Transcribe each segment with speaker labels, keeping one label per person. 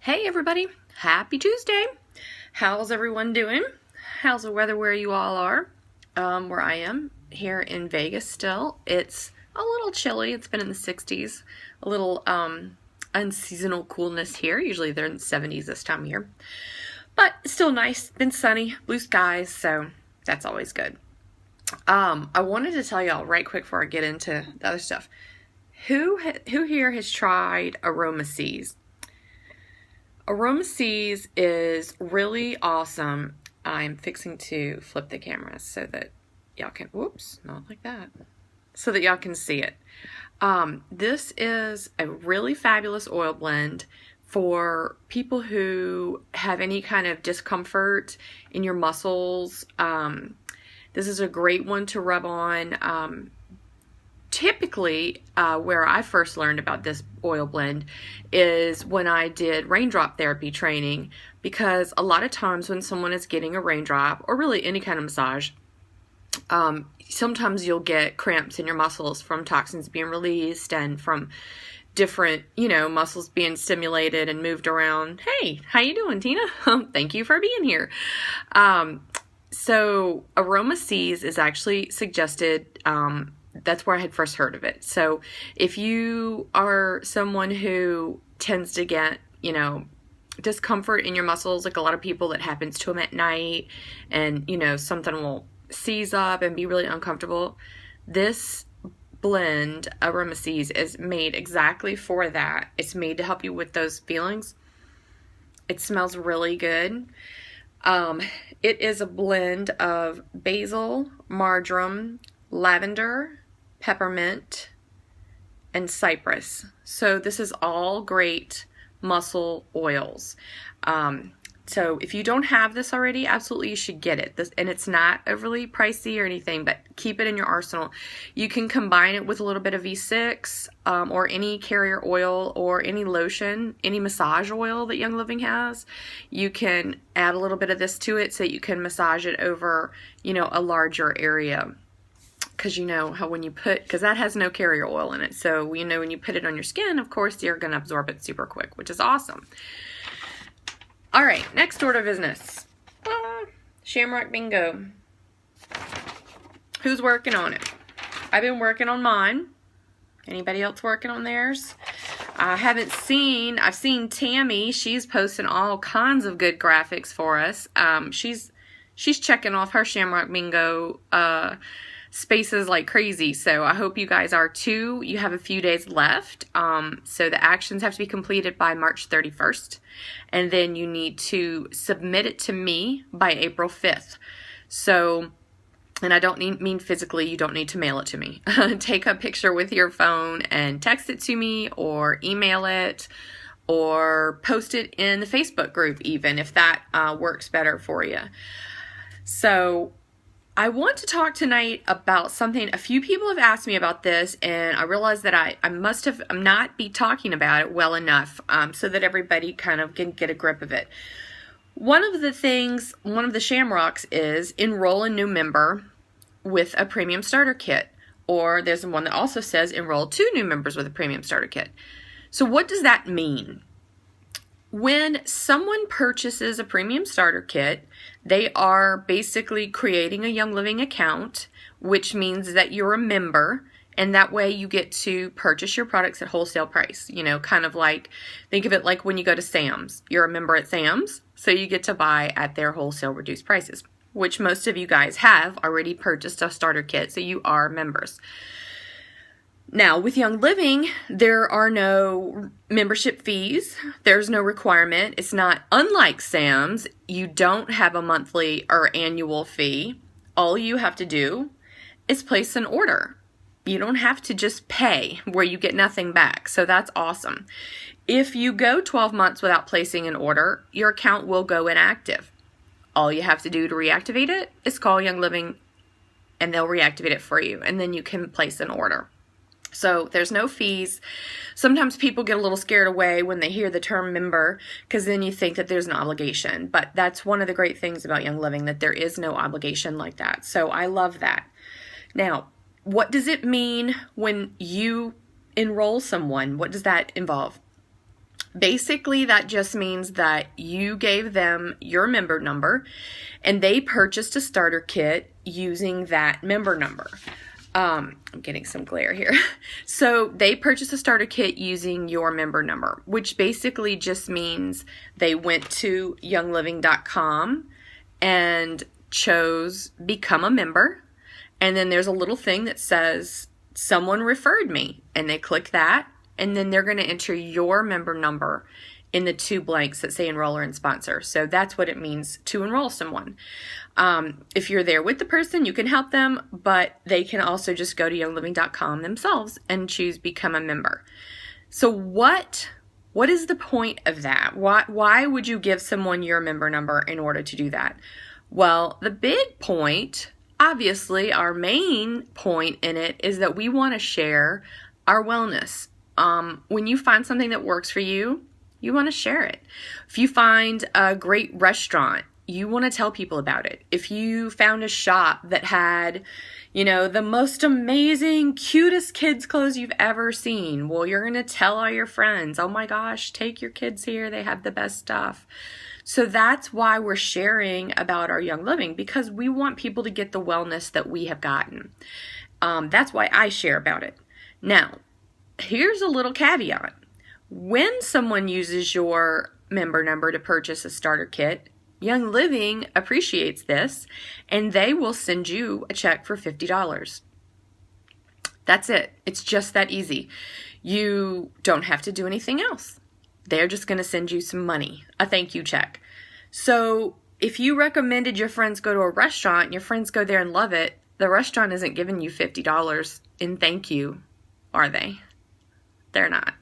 Speaker 1: Hey everybody, happy Tuesday. How's everyone doing? How's the weather where you all are? Where I am, here in Vegas still, it's a little chilly. It's been in the 60s, a little unseasonal coolness here. Usually they're in the 70s this time of year. But it's still nice, been sunny, blue skies, so that's always good. I wanted to tell y'all right quick before I get into the other stuff. Who here has tried AromaSiez? AromaSiez is really awesome. I'm fixing to flip the camera so that y'all can, whoops, not like that, so that y'all can see it. This is a really fabulous oil blend for people who have any kind of discomfort in your muscles. This is a great one to rub on. Typically, where I first learned about this oil blend is when I did raindrop therapy training, because a lot of times when someone is getting a raindrop or really any kind of massage, sometimes you'll get cramps in your muscles from toxins being released and from different, muscles being stimulated and moved around. Hey, how you doing, Tina? Thank you for being here. So AromaSiez is actually suggested, that's where I had first heard of it. So if you are someone who tends to get, discomfort in your muscles, like a lot of people, that happens to them at night, and, something will seize up and be really uncomfortable, this blend, AromaSiez, is made exactly for that. It's made to help you with those feelings. It smells really good. It is a blend of basil, marjoram, lavender, peppermint, and cypress. So this is all great muscle oils. So if you don't have this already, absolutely you should get it. And it's not overly pricey or anything, but keep it in your arsenal. You can combine it with a little bit of V6 or any carrier oil or any lotion, any massage oil that Young Living has. You can add a little bit of this to it so you can massage it over, a larger area. Because how when you because that has no carrier oil in it. So, when you put it on your skin, of course, you're going to absorb it super quick, which is awesome. All right, next order of business. Shamrock Bingo. Who's working on it? I've been working on mine. Anybody else working on theirs? I've seen Tammy. She's posting all kinds of good graphics for us. She's checking off her Shamrock Bingo spaces like crazy, so I hope you guys are too. You have a few days left, so the actions have to be completed by March 31st, and then you need to submit it to me by April 5th. So, and I don't mean physically, you don't need to mail it to me. Take a picture with your phone and text it to me, or email it, or post it in the Facebook group even, if that works better for you. So I want to talk tonight about something. A few people have asked me about this, and I realized that I must have not be talking about it well enough, so that everybody kind of can get a grip of it. One of the shamrocks is enroll a new member with a premium starter kit, or there's one that also says enroll 2 new members with a premium starter kit. So what does that mean? When someone purchases a premium starter kit, they are basically creating a Young Living account, which means that you're a member, and that way you get to purchase your products at wholesale price. Kind of like, think of it like when you go to Sam's. You're a member at Sam's, so you get to buy at their wholesale reduced prices, which most of you guys have already purchased a starter kit, so you are members. Now, with Young Living, there are no membership fees. There's no requirement. It's not unlike Sam's. You don't have a monthly or annual fee. All you have to do is place an order. You don't have to just pay where you get nothing back. So that's awesome. If you go 12 months without placing an order, your account will go inactive. All you have to do to reactivate it is call Young Living, and they'll reactivate it for you, and then you can place an order. So there's no fees. Sometimes people get a little scared away when they hear the term member, because then you think that there's an obligation. But that's one of the great things about Young Living, that there is no obligation like that. So I love that. Now, what does it mean when you enroll someone? What does that involve? Basically, that just means that you gave them your member number and they purchased a starter kit using that member number. I'm getting some glare here. So they purchased a starter kit using your member number, which basically just means they went to youngliving.com and chose become a member. And then there's a little thing that says someone referred me, and they click that. And then they're going to enter your member number in the 2 blanks that say enroller and sponsor. So that's what it means to enroll someone. If you're there with the person, you can help them, but they can also just go to youngliving.com themselves and choose become a member. So what is the point of that? Why would you give someone your member number in order to do that? Well, the big point, obviously our main point in it, is that we want to share our wellness. When you find something that works for you, you want to share it. If you find a great restaurant, you want to tell people about it. If you found a shop that had, the most amazing, cutest kids' clothes you've ever seen, well, you're going to tell all your friends, oh my gosh, take your kids here. They have the best stuff. So that's why we're sharing about our Young Living, because we want people to get the wellness that we have gotten. That's why I share about it. Now, here's a little caveat. When someone uses your member number to purchase a starter kit, Young Living appreciates this, and they will send you a check for $50. That's it. It's just that easy. You don't have to do anything else. They're just going to send you some money, a thank you check. So if you recommended your friends go to a restaurant and your friends go there and love it, the restaurant isn't giving you $50 in thank you, are they? They're not.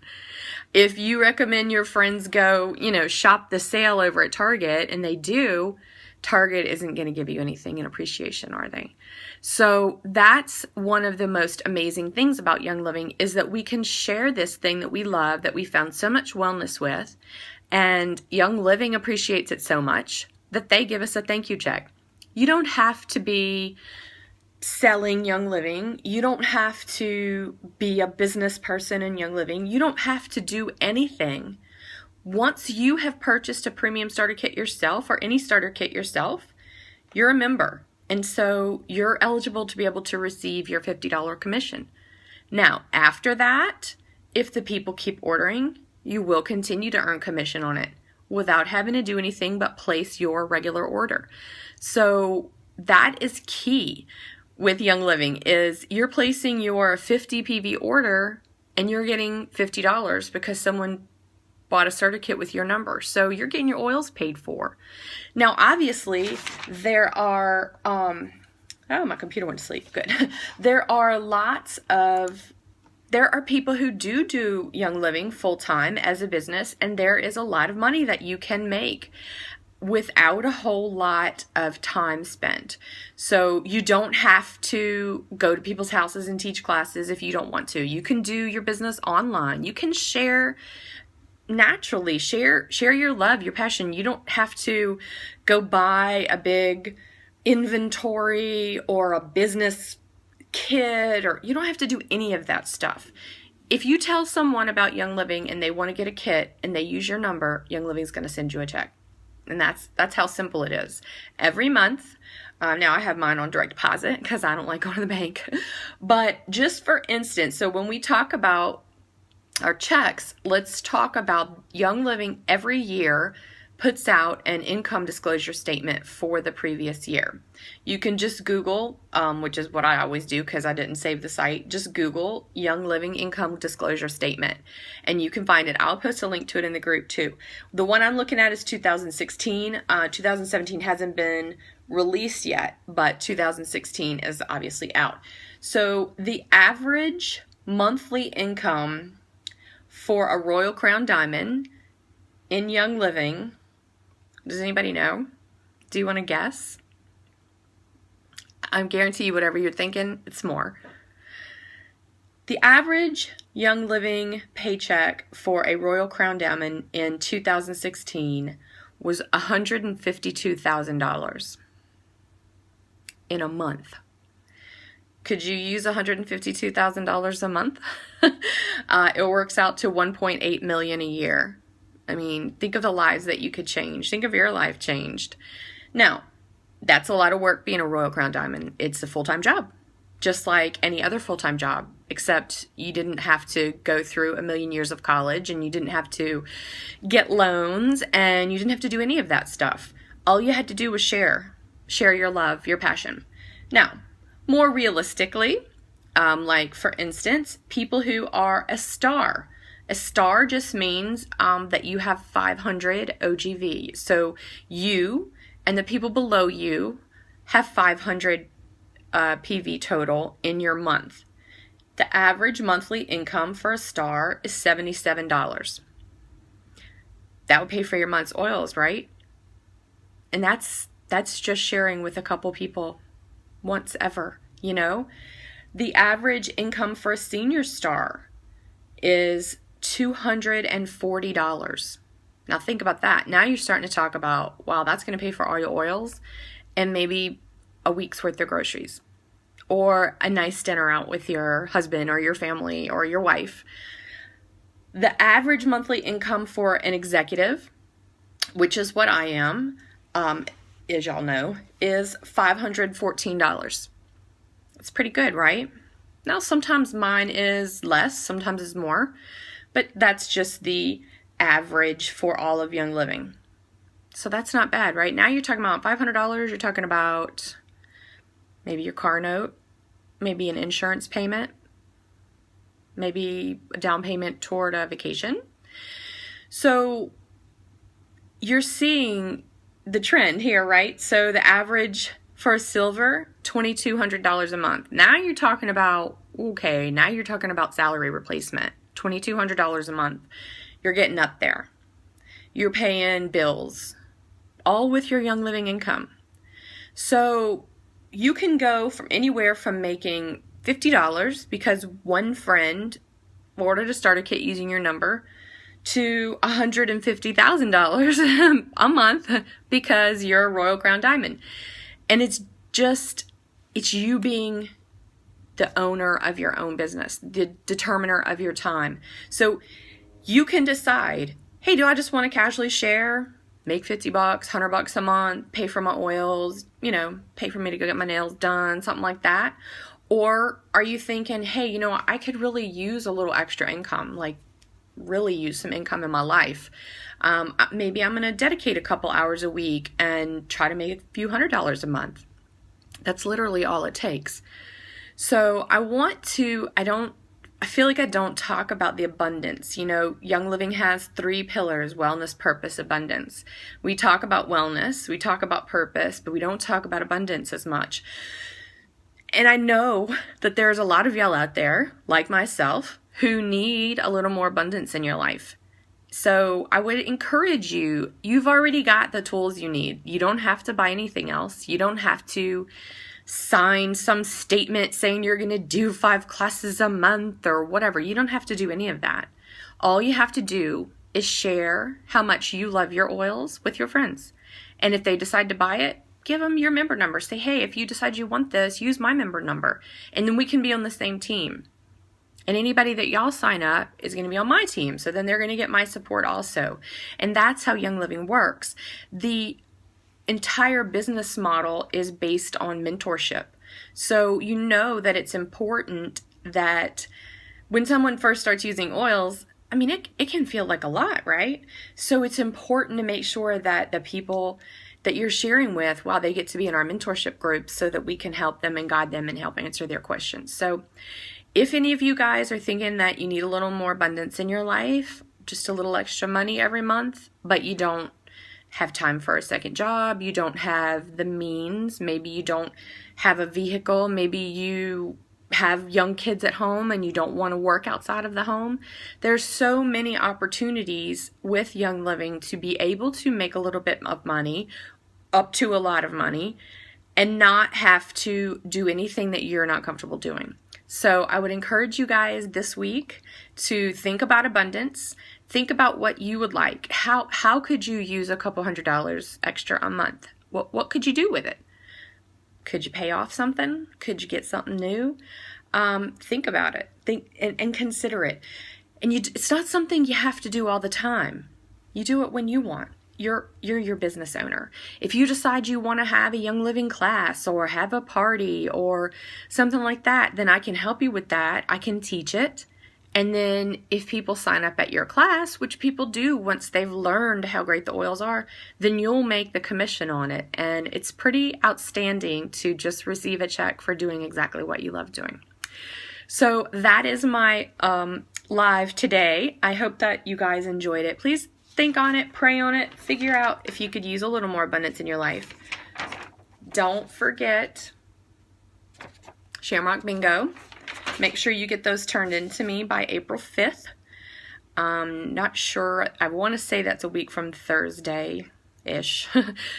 Speaker 1: If you recommend your friends go, shop the sale over at Target, and they do, Target isn't going to give you anything in appreciation, are they? So that's one of the most amazing things about Young Living, is that we can share this thing that we love, that we found so much wellness with, and Young Living appreciates it so much that they give us a thank you check. You don't have to be selling Young Living. You don't have to be a business person in Young Living. You don't have to do anything. Once you have purchased a premium starter kit yourself, or any starter kit yourself, you're a member. And so you're eligible to be able to receive your $50 commission. Now, after that, if the people keep ordering, you will continue to earn commission on it without having to do anything but place your regular order. So that is key with Young Living, is you're placing your 50 PV order and you're getting $50 because someone bought a starter kit with your number. So you're getting your oils paid for. Now, obviously, there are, my computer went to sleep. Good. There are people who do Young Living full-time as a business, and there is a lot of money that you can make without a whole lot of time spent. So you don't have to go to people's houses and teach classes if you don't want to. You can do your business online. You can share naturally, share your love, your passion. You don't have to go buy a big inventory or a business kit, or you don't have to do any of that stuff. If you tell someone about Young Living and they want to get a kit and they use your number, Young Living is going to send you a check. And that's how simple it is. Every month, now I have mine on direct deposit because I don't like going to the bank. But just for instance, so when we talk about our checks, let's talk about Young Living every year puts out an income disclosure statement for the previous year. You can just Google, which is what I always do because I didn't save the site, just Google Young Living income disclosure statement and you can find it. I'll post a link to it in the group too. The one I'm looking at is 2016. 2017 hasn't been released yet, but 2016 is obviously out. So the average monthly income for a Royal Crown Diamond in Young Living, does anybody know? Do you want to guess? I guarantee you whatever you're thinking, it's more. The average Young Living paycheck for a Royal Crown Diamond in 2016 was $152,000 in a month. Could you use $152,000 a month? It works out to $1.8 million a year. I mean, think of the lives that you could change. Think of your life changed. Now, that's a lot of work being a Royal Crown Diamond. It's a full-time job, just like any other full-time job, except you didn't have to go through a million years of college, and you didn't have to get loans, and you didn't have to do any of that stuff. All you had to do was share your love, your passion. Now, more realistically, like for instance, people who are a star. A star just means that you have 500 OGV. So you and the people below you have 500 PV total in your month. The average monthly income for a star is $77. That would pay for your month's oils, right? And that's just sharing with a couple people once ever, you know? The average income for a senior star is $240. Now think about that. Now you're starting to talk about, wow, that's going to pay for all your oils and maybe a week's worth of groceries or a nice dinner out with your husband or your family or your wife. The average monthly income for an executive, which is what I am, as y'all know, is $514. It's pretty good, right? Now, sometimes mine is less, sometimes it's more, but that's just the average for all of Young Living. So that's not bad, right? Now you're talking about $500, you're talking about maybe your car note, maybe an insurance payment, maybe a down payment toward a vacation. So you're seeing the trend here, right? So the average for a silver, $2,200 a month. Now you're talking about, okay, now you're talking about salary replacement, $2,200 a month. You're getting up there. You're paying bills, all with your Young Living income. So you can go from anywhere from making $50 because one friend ordered a starter kit using your number to $150,000 a month because you're a Royal Crown Diamond. And it's you being the owner of your own business, the determiner of your time. So you can decide, hey, do I just want to casually share, make $50, $100 a month, pay for my oils, pay for me to go get my nails done, something like that? Or are you thinking, hey, I could really use a little extra income, like really use some income in my life. Maybe I'm going to dedicate a couple hours a week and try to make a few $100s a month. That's literally all it takes. So I feel like I don't talk about the abundance. Young Living has 3 pillars: wellness, purpose, abundance. We talk about wellness, we talk about purpose, but we don't talk about abundance as much. And I know that there's a lot of y'all out there, like myself, who need a little more abundance in your life. So I would encourage you, you've already got the tools you need. You don't have to buy anything else. You don't have to sign some statement saying you're going to do 5 classes a month or whatever. You don't have to do any of that. All you have to do is share how much you love your oils with your friends. And if they decide to buy it, give them your member number. Say, hey, if you decide you want this, use my member number. And then we can be on the same team. And anybody that y'all sign up is going to be on my team. So then they're going to get my support also. And that's how Young Living works. The entire business model is based on mentorship. So you know that it's important that when someone first starts using oils, it can feel like a lot, right? So it's important to make sure that the people that you're sharing with, they get to be in our mentorship group so that we can help them and guide them and help answer their questions. So if any of you guys are thinking that you need a little more abundance in your life, just a little extra money every month, but you don't have time for a second job, you don't have the means, maybe you don't have a vehicle, maybe you have young kids at home and you don't want to work outside of the home, there's so many opportunities with Young Living to be able to make a little bit of money, up to a lot of money, and not have to do anything that you're not comfortable doing. So I would encourage you guys this week to think about abundance. Think about what you would like. How could you use a couple $100 extra a month? What could you do with it? Could you pay off something? Could you get something new? Think about it. Think and consider it. And it's not something you have to do all the time. You do it when you want. You're your business owner. If you decide you want to have a Young Living class or have a party or something like that, then I can help you with that. I can teach it. And then if people sign up at your class, which people do once they've learned how great the oils are, then you'll make the commission on it. And it's pretty outstanding to just receive a check for doing exactly what you love doing. So that is my live today. I hope that you guys enjoyed it. Please think on it, pray on it, figure out if you could use a little more abundance in your life. Don't forget Shamrock Bingo. Make sure you get those turned in to me by April 5th. Not sure. I want to say that's a week from Thursday-ish.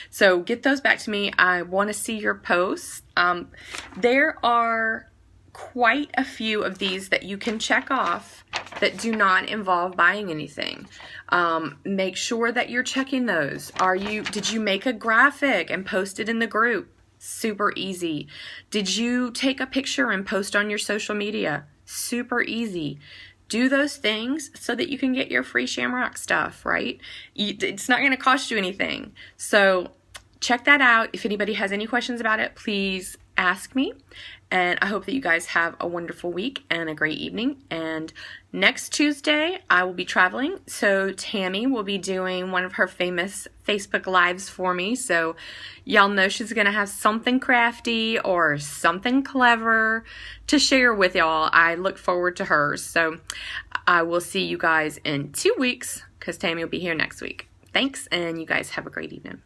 Speaker 1: So get those back to me. I want to see your posts. There are quite a few of these that you can check off that do not involve buying anything. Make sure that you're checking those. Did you make a graphic and post it in the group? Super easy. Did you take a picture and post on your social media? Super easy. Do those things so that you can get your free Shamrock stuff, right? It's not going to cost you anything. So check that out. If anybody has any questions about it, please ask me. And I hope that you guys have a wonderful week and a great evening. And next Tuesday, I will be traveling. So Tammy will be doing one of her famous Facebook Lives for me. So y'all know she's going to have something crafty or something clever to share with y'all. I look forward to hers. So I will see you guys in 2 weeks because Tammy will be here next week. Thanks, and you guys have a great evening.